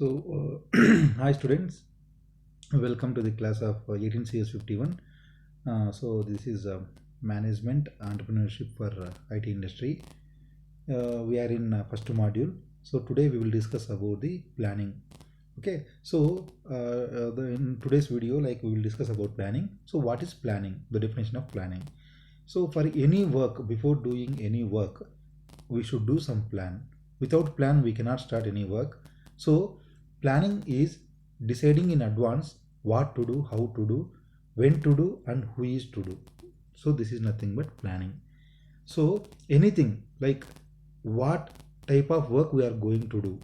Hi students, welcome to the class of 18CS51. This is management management entrepreneurship for IT industry. We are in first module. So today we will discuss about the planning. Okay, in today's video, like we will discuss about planning. So what is planning? The definition of planning. So for any work, before doing any work, we should do some plan. Without plan, we cannot start any work. So planning is deciding in advance what to do, how to do, when to do, and who is to do. So this is nothing but planning. So anything like what type of work we are going to do,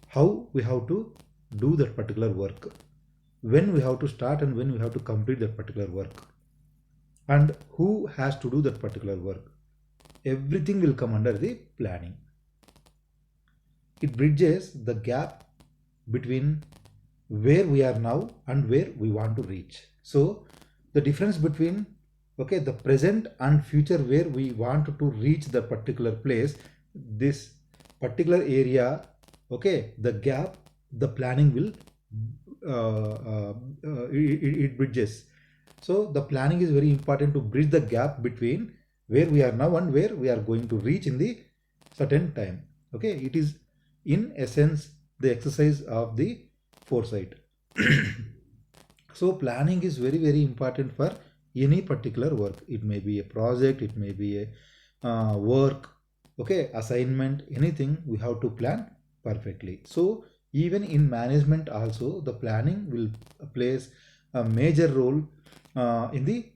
how we have to do that particular work, when we have to start and when we have to complete that particular work, and who has to do that particular work. Everything will come under the planning. It bridges the gap between where we are now and where we want to reach. So the difference between the present and future, where we want to reach the particular place, this particular area, the gap, the planning will it bridges. So the planning is very important to bridge the gap between where we are now and where we are going to reach in the certain time. It is in essence the exercise of the foresight. So planning is very important for any particular work. It may be a project, it may be a work, assignment, anything. We have to plan perfectly. So even in management also, the planning will plays a major role in the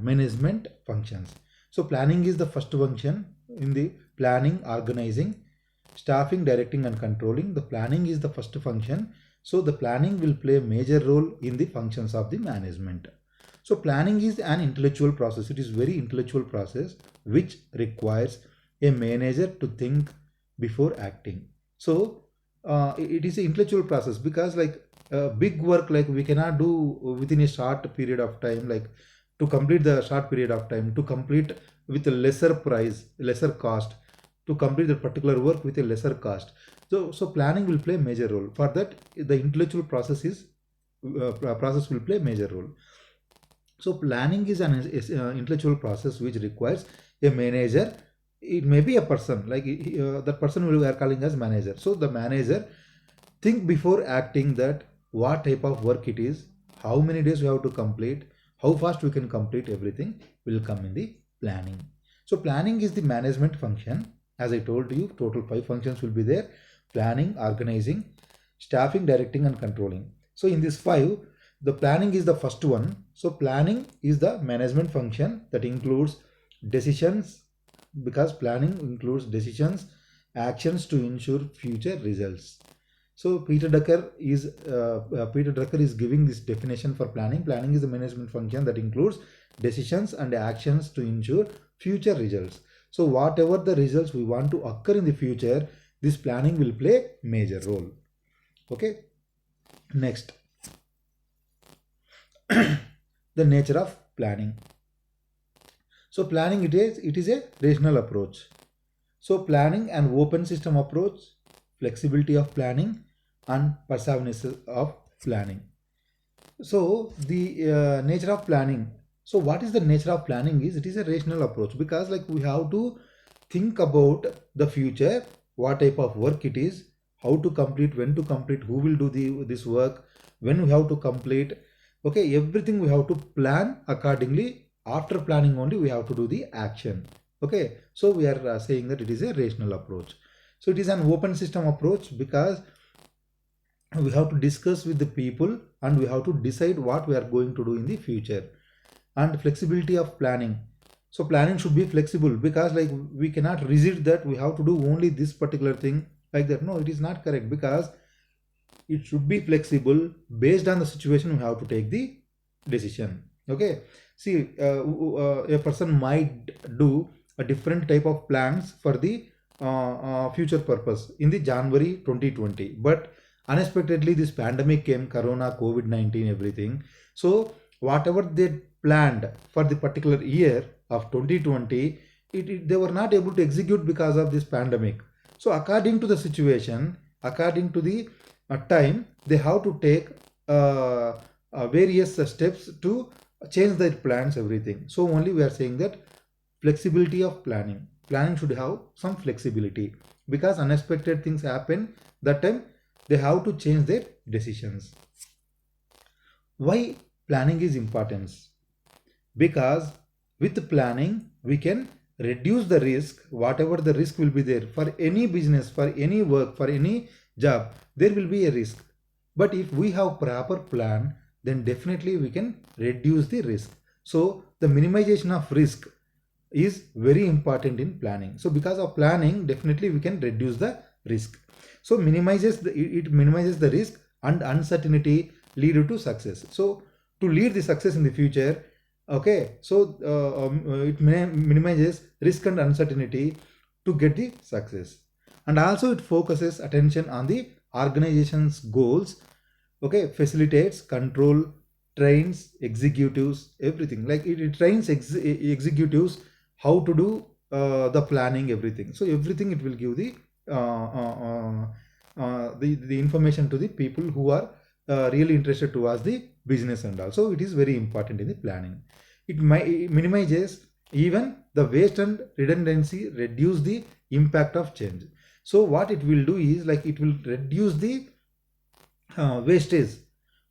management functions. So planning is the first function in the planning, organizing, staffing, directing, and controlling. The planning is the first function. So the planning will play a major role in the functions of the management. So planning is an intellectual process. It is very intellectual process which requires a manager to think before acting. So it is an intellectual process because like big work, like we cannot do within a short period of time, like to complete the short period of time, to complete with a lesser price, lesser cost, to complete the particular work with a lesser cost. So planning will play a major role. For that, the intellectual process will play a major role. So planning is an intellectual process which requires a manager. It may be a person, like that person we are calling as manager. So the manager think before acting that what type of work it is, how many days we have to complete, how fast we can complete, everything will come in the planning. So planning is the management function. As I told you, total 5 functions will be there: planning, organizing, staffing, directing, and controlling. So in this 5, the planning is the first one. So planning is the management function that includes decisions, because planning includes decisions, actions to ensure future results. So Peter Drucker is giving this definition for planning. Planning is the management function that includes decisions and actions to ensure future results. So whatever the results we want to occur in the future, this planning will play major role. Next, the nature of planning. So planning it is a rational approach. So planning an open system approach, flexibility of planning, and persiveness of planning. So the nature of planning. So what is the nature of planning is, it is a rational approach, because like we have to think about the future, what type of work it is, how to complete, when to complete, who will do this work, when we have to complete. Everything we have to plan accordingly. After planning only we have to do the action. So we are saying that it is a rational approach. So it is an open system approach because we have to discuss with the people and we have to decide what we are going to do in the future. And flexibility of planning. So planning should be flexible, because like we cannot resist that we have to do only this particular thing like that. No, it is not correct, because it should be flexible. Based on the situation, we have to take the decision. See, a person might do a different type of plans for the future purpose in the January 2020, but unexpectedly this pandemic came, corona, COVID-19, everything. So whatever they planned for the particular year of 2020, they were not able to execute because of this pandemic. So according to the situation, according to the time, they have to take various steps to change their plans, everything. So only we are saying that flexibility of planning. Planning should have some flexibility, because unexpected things happen. That time they have to change their decisions. Why planning is important? Because with planning we can reduce the risk. Whatever the risk will be there for any business, for any work, for any job, there will be a risk. But if we have proper plan, then definitely we can reduce the risk. So the minimization of risk is very important in planning. So because of planning, definitely we can reduce the risk. So it minimizes the risk and uncertainty lead to success. So to lead the success in the future, okay, so it minimizes risk and uncertainty to get the success. And also it focuses attention on the organization's goals, okay, facilitates control, trains executives, everything. Like it trains executives how to do the planning, everything. So everything it will give the information to the people who are really interested towards the business, and also it is very important in the planning. It minimizes even the waste and redundancy, reduce the impact of change. So what it will do is, like, it will reduce the wastage,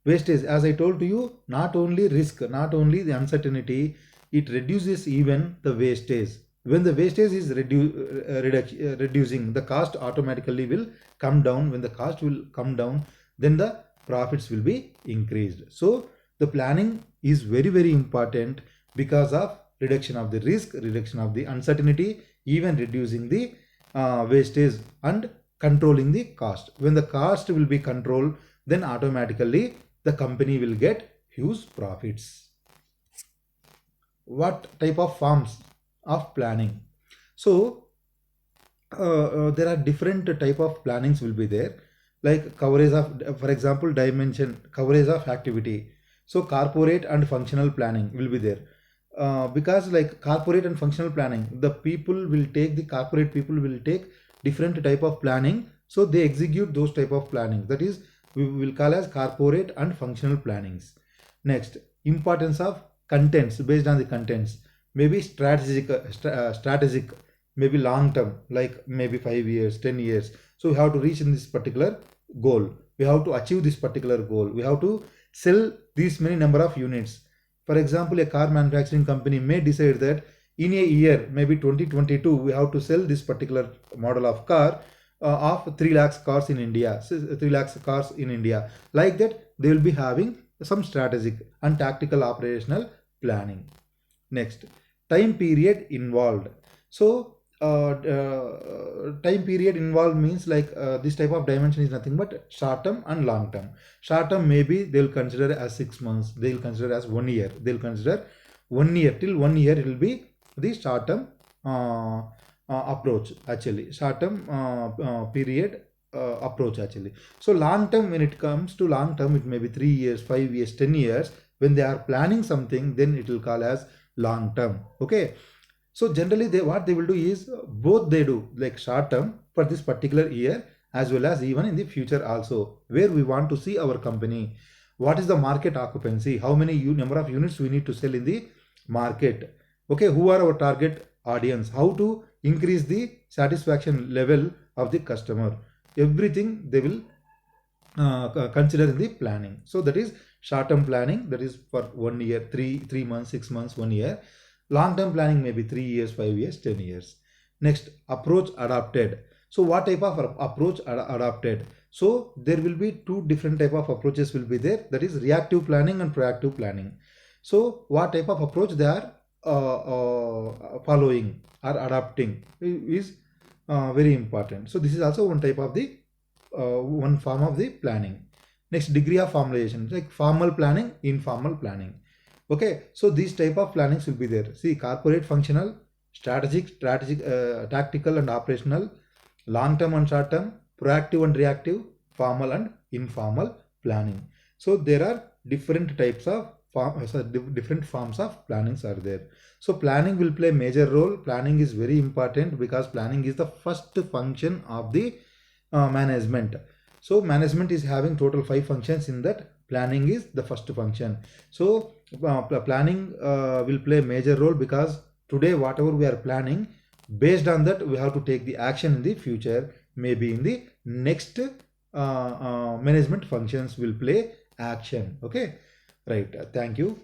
as I told to you. Not only risk, not only the uncertainty, it reduces even the wastage. When the wastage is reducing, the cost automatically will come down. When the cost will come down, then the profits will be increased. So the planning is very, very important because of reduction of the risk, reduction of the uncertainty, even reducing the wastage and controlling the cost. When the cost will be controlled, then automatically the company will get huge profits. What type of forms of planning? So there are different type of plannings will be there, like coverage of, for example, dimension coverage of activity. So corporate and functional planning will be there. Because like corporate and functional planning, the corporate people will take different type of planning, so they execute those type of planning. That is, we will call as corporate and functional plannings. Next, importance of contents. Based on the contents, maybe strategic, maybe long term, like maybe 5 years, 10 years. So we have to reach in this particular goal, we have to achieve this particular goal, we have to sell these many number of units. For example, a car manufacturing company may decide that in a year, maybe 2022, we have to sell this particular model of car of 3 lakhs cars in India, 3 lakhs cars in India. Like that, they will be having some strategic and tactical operational planning. Next, time period involved. So time period involved means, like, this type of dimension is nothing but short term and long term. Short term, maybe they'll consider as 6 months, they'll consider as 1 year, they'll consider 1 year, till 1 year it will be the short term approach, actually short term period approach, actually. So long term, when it comes to long term, it may be 3 years, 5 years, 10 years. When they are planning something, then it will call as long term. Okay, so generally what they will do is both they do, like short term for this particular year, as well as even in the future also, where we want to see our company, what is the market occupancy, how many number of units we need to sell in the market, okay, who are our target audience, how to increase the satisfaction level of the customer, everything they will consider in the planning. So that is short term planning, that is for 1 year, 3 months, 6 months, 1 year. Long term planning may be 3 years, 5 years, 10 years. Next, approach adopted. So what type of approach adopted? So there will be two different type of approaches will be there, that is reactive planning and proactive planning. So what type of approach they are following or adopting is very important. So this is also one type of the one form of the planning. Next, degree of formalization, like formal planning, informal planning. Okay, so these type of plannings will be there. See, corporate, functional, strategic, tactical and operational, long term and short term, proactive and reactive, formal and informal planning. So there are different types of different forms of plannings are there. So planning will play major role. Planning is very important because planning is the first function of the management. So management is having total 5 functions. In that, planning is the first function. So planning will play a major role, because today whatever we are planning, based on that we have to take the action in the future. Maybe in the next management functions will play action. Okay, right. Thank you.